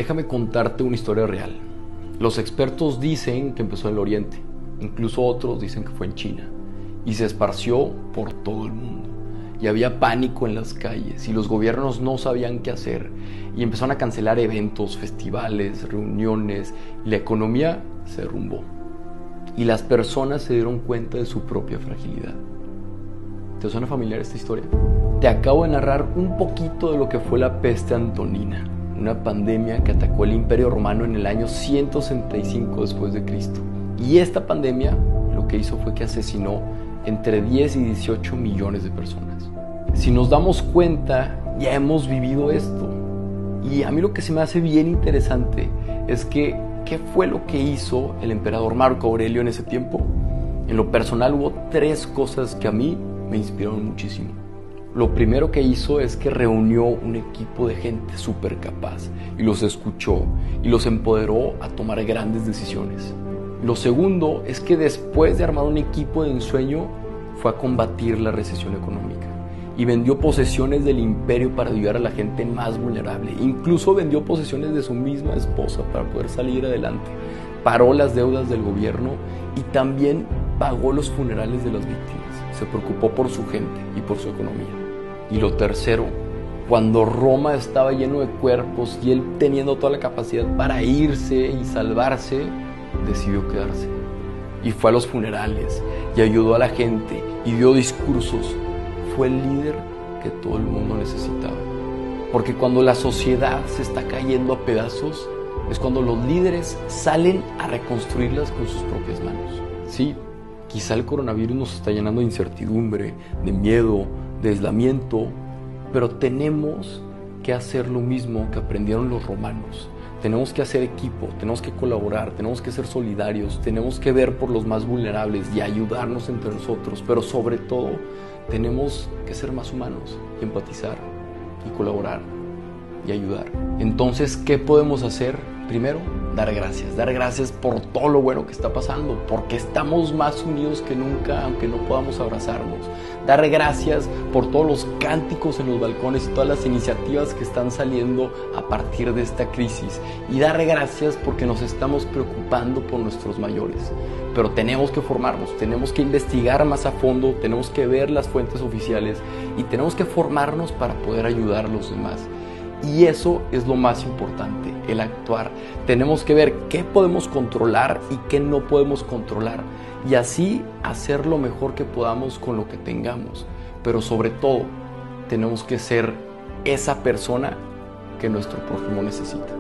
Déjame contarte una historia real. Los expertos dicen que empezó en el Oriente, incluso otros dicen que fue en China, y se esparció por todo el mundo. Y había pánico en las calles, y los gobiernos no sabían qué hacer, y empezaron a cancelar eventos, festivales, reuniones, y la economía se derrumbó. Y las personas se dieron cuenta de su propia fragilidad. ¿Te suena familiar esta historia? Te acabo de narrar un poquito de lo que fue la peste antonina, una pandemia que atacó el Imperio Romano en el año 165 después de Cristo. Y esta pandemia lo que hizo fue que asesinó entre 10 y 18 millones de personas. Si nos damos cuenta, ya hemos vivido esto. Y a mí lo que se me hace bien interesante es que, ¿qué fue lo que hizo el emperador Marco Aurelio en ese tiempo? En lo personal hubo 3 cosas que a mí me inspiraron muchísimo. Lo primero que hizo es que reunió un equipo de gente súper capaz y los escuchó y los empoderó a tomar grandes decisiones. Lo segundo es que después de armar un equipo de ensueño fue a combatir la recesión económica y vendió posesiones del imperio para ayudar a la gente más vulnerable. Incluso vendió posesiones de su misma esposa para poder salir adelante. Paró las deudas del gobierno y también pagó los funerales de las víctimas. Se preocupó por su gente y por su economía. Y lo tercero, cuando Roma estaba lleno de cuerpos y él teniendo toda la capacidad para irse y salvarse, decidió quedarse. Y fue a los funerales y ayudó a la gente y dio discursos. Fue el líder que todo el mundo necesitaba. Porque cuando la sociedad se está cayendo a pedazos, es cuando los líderes salen a reconstruirlas con sus propias manos. Sí, quizá el coronavirus nos está llenando de incertidumbre, de miedo, de aislamiento, pero tenemos que hacer lo mismo que aprendieron los romanos. Tenemos que hacer equipo, tenemos que colaborar, tenemos que ser solidarios, tenemos que ver por los más vulnerables y ayudarnos entre nosotros, pero sobre todo tenemos que ser más humanos y empatizar y colaborar y ayudar. Entonces, ¿qué podemos hacer? Primero, dar gracias por todo lo bueno que está pasando, porque estamos más unidos que nunca, aunque no podamos abrazarnos. Dar gracias por todos los cánticos en los balcones y todas las iniciativas que están saliendo a partir de esta crisis. Y dar gracias porque nos estamos preocupando por nuestros mayores. Pero tenemos que formarnos, tenemos que investigar más a fondo, tenemos que ver las fuentes oficiales y tenemos que formarnos para poder ayudar a los demás. Y eso es lo más importante, el actuar. Tenemos que ver qué podemos controlar y qué no podemos controlar. Y así hacer lo mejor que podamos con lo que tengamos. Pero sobre todo, tenemos que ser esa persona que nuestro prójimo necesita.